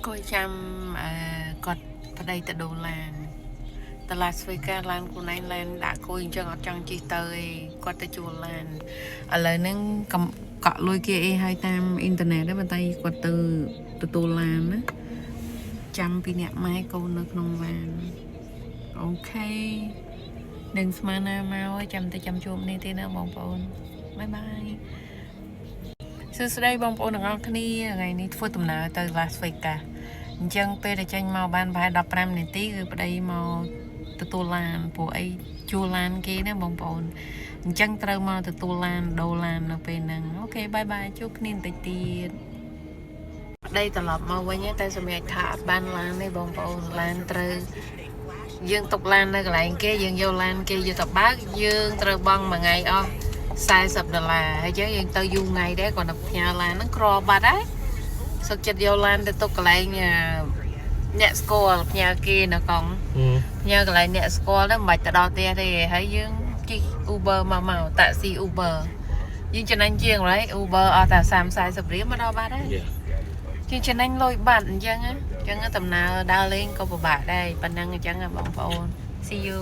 coi chăm cọt ở đây tại Đồ Làn tại Las Vegas Lan của này Lan đã coi cho ngọt trong chi tới qua tới chùa Lan ở lời nâng cầm cọ lôi kia hai tam internet đó bên tay qua từ Đồ Làn á chăm pi nẹt máy câu nước nông vàng ok đừng smana mau chăm tay chăm chôm đi thế nào bông bồn bye bye xưa đây bông bồn ngon cái này ngàyนี้ធ្វើដំណើរទៅ Las Vegas អញ្ចឹងពេលដែលចេញមកបានប្រហែល15នាទីគឺប្តីមកទទួលឡានពួកអីជួលឡានគេណាបងប្អូនអញ្ចឹងត្រូវមកទទួលឡានដូរឡាននៅពេលហ្នឹងអូខេបាយបាយជួបគ្នាបន្តិចទៀតប្តីត្រឡប់មកវិញតែសម្រាប់ថាអត់បានឡានទេបងប្អូនឡានត្រូវយើងទុកឡាននៅកន្លែងគេយើងយកឡានគេយកទៅបើកយើងត្រូវបង់មួយថ្ងៃអស់$40ហើយចឹងយើងទៅយូរថ្ងៃដែរគាត់ទៅផ្ញើឡានហ្នឹងក្របាត់ហើយសុខចិត្តយកឡានទៅទុកកន្លែងអ្នកស្គាល់ផ្ញើគេនៅកង់ផ្ញើកន្លែងអ្នកស្គាល់ហ្នឹងមិនបាច់ទៅដល់ផ្ទះទេហើយយើងជិះ Uber មកតាក់ស៊ី Uber យើងចំណេញជាងហើយ Uber អស់តែ30-40រៀលមកដល់បាត់ហើយជាងចំណេញលុយបាត់អញ្ចឹងដំណើរដើរលេងក៏ពិបាកដែរប៉ុណ្ណឹងអញ្ចឹងបងប្អូន See you